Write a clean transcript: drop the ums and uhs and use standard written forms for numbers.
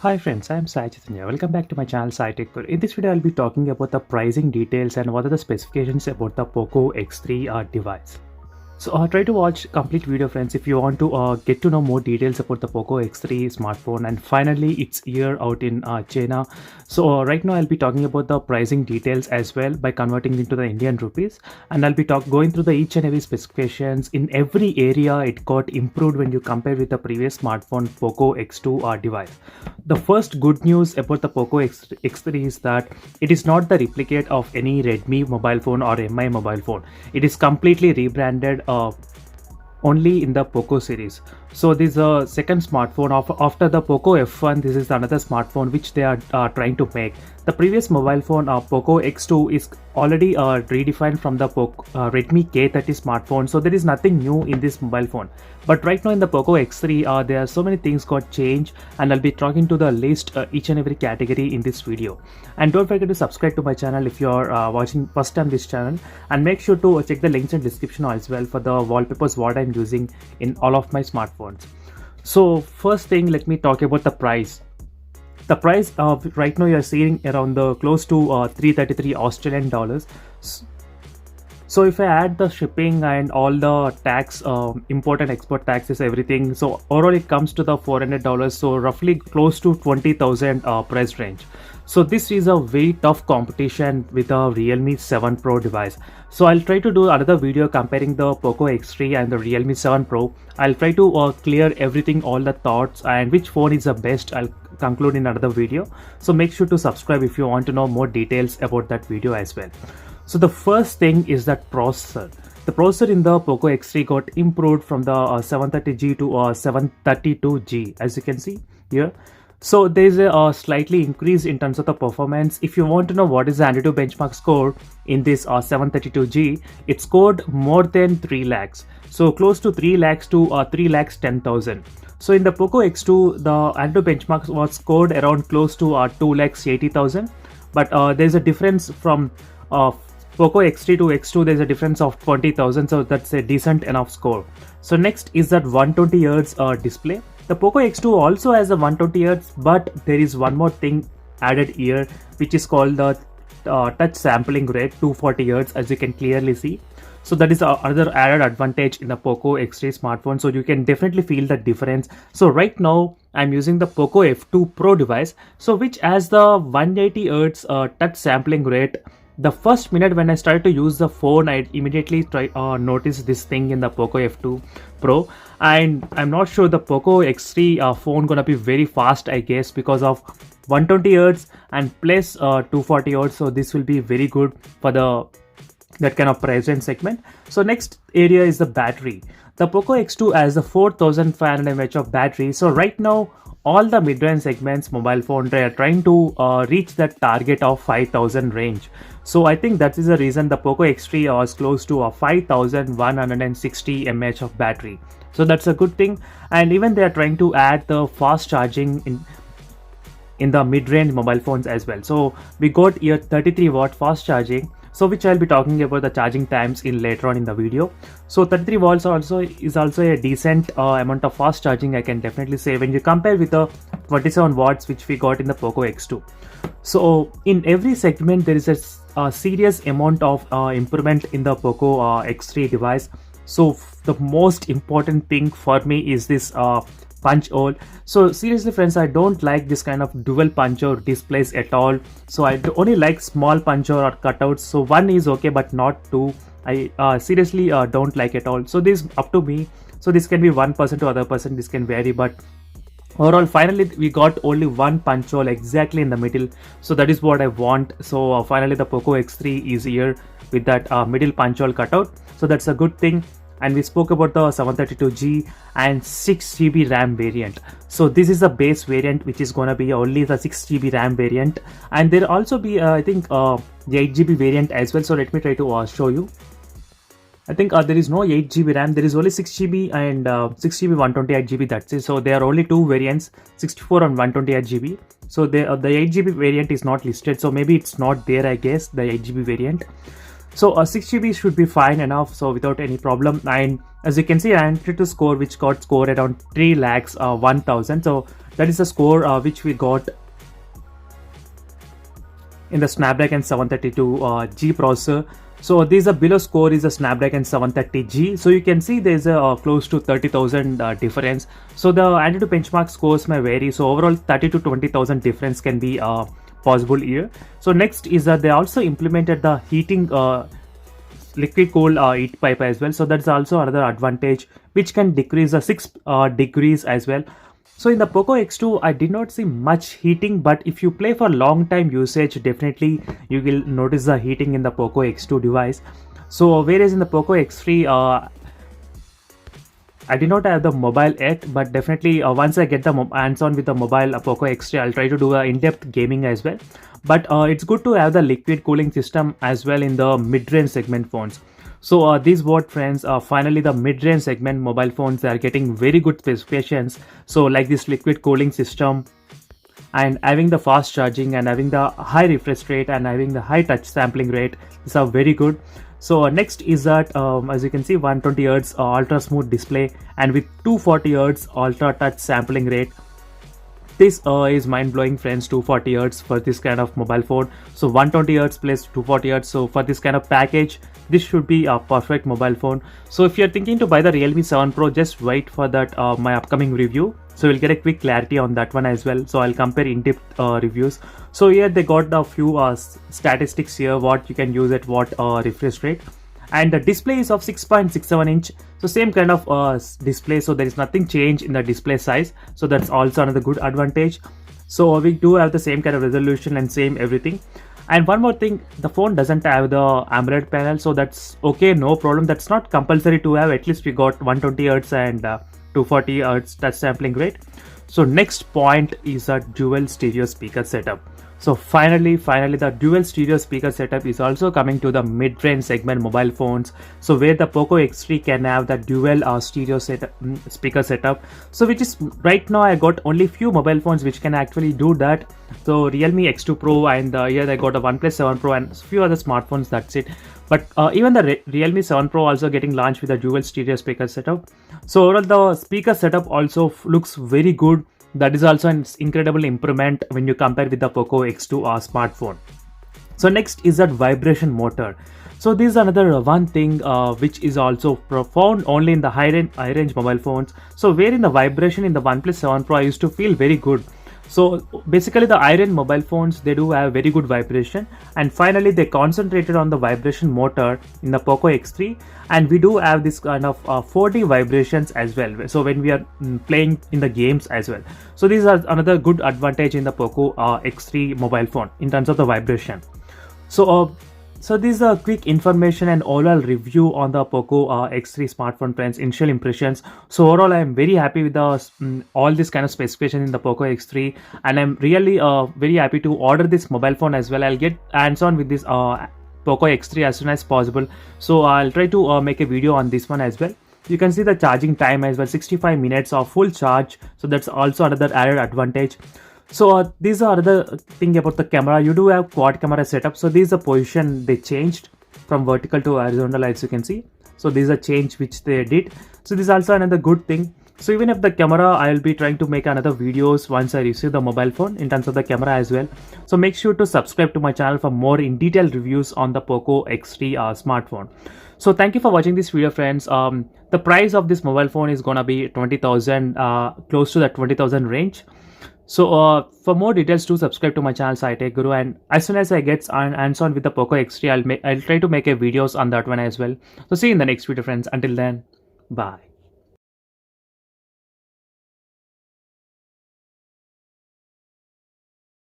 Hi friends, I am Sai Chaitanya. Welcome back to my channel Sai Tech Guru. In this video, I'll be talking about the pricing details and what are the specifications about the Poco X3 device. So try to watch complete video friends if you want to get to know more details about the Poco X3 smartphone, and finally it's here out in China. So right now I'll be talking about the pricing details as well by converting into the Indian rupees, and I'll be going through the each and every specifications. In every area it got improved when you compare with the previous smartphone Poco X2 device. The first good news about the Poco X3 is that it is not the replicate of any Redmi mobile phone or MI mobile phone. It is completely rebranded only in the Poco series. So this is a second smartphone after the Poco F1. This is another smartphone which they are trying to make. The previous mobile phone Poco X2 is already redefined from the Redmi K30 smartphone, so there is nothing new in this mobile phone. But right now in the Poco X3 there are so many things got changed, and I'll be talking to the list each and every category in this video. And don't forget to subscribe to my channel if you're watching first time this channel, and make sure to check the links in description as well for the wallpapers what I'm using in all of my smartphones. So first thing, let me talk about the price. The price of right now you're seeing around the close to 333 Australian dollars. So if I add the shipping and all the tax, import and export taxes, everything, so overall it comes to the $400, so roughly close to 20,000 price range. So this is a very tough competition with a Realme 7 Pro device. So I'll try to do another video comparing the Poco X3 and the Realme 7 Pro. I'll try to clear everything, all the thoughts, and which phone is the best. I'll conclude in another video. So make sure to subscribe if you want to know more details about that video as well. So the first thing is that processor. The processor in the Poco X3 got improved from the 730G to 732G, as you can see here. So there is a slightly increase in terms of the performance. If you want to know what is the AnTuTu benchmark score in this 732G, it scored more than 3 lakhs. So close to 3 lakhs to 3 lakhs 10,000. So in the Poco X2, the AnTuTu benchmark was scored around close to 2 lakhs 80,000. But there's a difference from Poco X3 to X2, there's a difference of 20,000, so that's a decent enough score. So next is that 120Hz display. The Poco X2 also has a 120Hz, but there is one more thing added here, which is called the touch sampling rate, 240Hz, as you can clearly see. So that is another added advantage in the Poco X3 smartphone, so you can definitely feel the difference. So right now I'm using the Poco F2 Pro device, so which has the 180Hz touch sampling rate. The first minute when I started to use the phone, I immediately noticed this thing in the Poco F2 Pro, and I'm not sure the Poco X3 phone gonna be very fast, I guess, because of 120Hz and plus 240Hz. So this will be very good for that kind of price range segment. So next area is the battery. The Poco X2 has a 4500 mAh of battery. So right now all the mid-range segments mobile phone, they are trying to reach that target of 5000 range. So I think that is the reason the Poco X3 was close to a 5160 mAh of battery. So that's a good thing. And even they are trying to add the fast charging in the mid-range mobile phones as well. So we got here 33 watt fast charging, so which I'll be talking about the charging times in later on in the video. So 33 watts is also a decent amount of fast charging, I can definitely say, when you compare with the 27 watts which we got in the Poco X2. So in every segment there is a serious amount of improvement in the Poco X3 device. So the most important thing for me is this punch hole. So seriously friends, I don't like this kind of dual punch hole displays at all. So I only like small punch hole or cutouts. So one is okay, but not two. I seriously don't like at all. So this is up to me. So this can be one person to other person, this can vary, but overall finally we got only one punch hole exactly in the middle. So that is what I want. So finally the Poco X3 is here with that middle punch hole cutout. So that's a good thing. And we spoke about the 732G and 6GB RAM variant. So this is the base variant, which is gonna be only the 6GB RAM variant, and there also be I think the 8GB variant as well. So let me try to show you. I think there is no 8GB RAM, there is only 6GB and 6GB 128GB, that's it. So there are only two variants, 64 and 128GB. So the 8GB variant is not listed, so maybe it's not there, I guess, the 8GB variant. So 6GB should be fine enough, so without any problem. And as you can see, I entered to score which got score around 3 lakhs 1000. So That is the score which we got in the Snapdragon 732G processor. So this below score is a Snapdragon 730G. So you can see there's a close to 30,000 difference. So the AnTuTu benchmark scores may vary. So overall 30 to 20,000 difference can be possible here. So next is that they also implemented the heating liquid cooled heat pipe as well. So that's also another advantage which can decrease the 6 degrees as well. So in the Poco X2, I did not see much heating, but if you play for long time usage, definitely you will notice the heating in the Poco X2 device. So whereas in the Poco X3, I did not have the mobile yet, but definitely once I get the hands on with the mobile Poco X3, I'll try to do in-depth gaming as well. But it's good to have the liquid cooling system as well in the mid-range segment phones. So these what friends, finally the mid-range segment mobile phones, they are getting very good specifications. So like this liquid cooling system and having the fast charging and having the high refresh rate and having the high touch sampling rate, these are very good. So next is that as you can see 120Hz ultra smooth display and with 240Hz ultra touch sampling rate. This is mind-blowing friends, 240Hz for this kind of mobile phone. So 120Hz plus 240Hz. So for this kind of package, this should be a perfect mobile phone. So if you're thinking to buy the Realme 7 Pro, just wait for that my upcoming review. So we'll get a quick clarity on that one as well. So I'll compare in-depth reviews. So here they got a few statistics here, what you can use at what refresh rate. And the display is of 6.67 inch. So same kind of display. So there is nothing change in the display size. So that's also another good advantage. So we do have the same kind of resolution and same everything. And one more thing, the phone doesn't have the AMOLED panel. So that's okay, no problem. That's not compulsory to have. At least we got 120Hz and 240Hz touch sampling rate. So next point is a dual stereo speaker setup. So finally the dual stereo speaker setup is also coming to the mid-range segment mobile phones. So where the Poco X3 can have the dual stereo speaker setup. So which is right now I got only few mobile phones which can actually do that. So Realme X2 Pro and here I got a OnePlus 7 Pro and a few other smartphones, that's it. But even the Realme 7 Pro also getting launched with a dual stereo speaker setup. So overall the speaker setup also looks very good. That is also an incredible improvement when you compare with the Poco X2 smartphone. So next is that vibration motor. So this is another one thing which is also found only in the high range mobile phones. So where in the vibration in the OnePlus 7 Pro I used to feel very good. So basically the high-end mobile phones, they do have very good vibration, and finally they concentrated on the vibration motor in the Poco X3, and we do have this kind of 4D vibrations as well. So when we are playing in the games as well. So these are another good advantage in the Poco X3 mobile phone in terms of the vibration. So this is a quick information and overall review on the Poco X3 smartphone friends, initial impressions. So overall I am very happy with the all this kind of specification in the Poco X3, and I'm really very happy to order this mobile phone as well. I'll get hands on with this Poco X3 as soon as possible. So I'll try to make a video on this one as well. You can see the charging time as well, 65 minutes of full charge. So that's also another added advantage. So these are the thing about the camera. You do have quad camera setup. So this is the position they changed from vertical to horizontal, as you can see. So this is a change which they did. So this is also another good thing. So even if the camera, I will be trying to make another videos once I receive the mobile phone in terms of the camera as well. So make sure to subscribe to my channel for more in detail reviews on the Poco X3 smartphone. So thank you for watching this video, friends. The price of this mobile phone is gonna be 20,000, close to the 20,000 range. So for more details, do subscribe to my channel SciTech Guru, and as soon as I get hands on with the Poco X3, I'll try to make a videos on that one as well. So see you in the next video, friends. Until then, bye.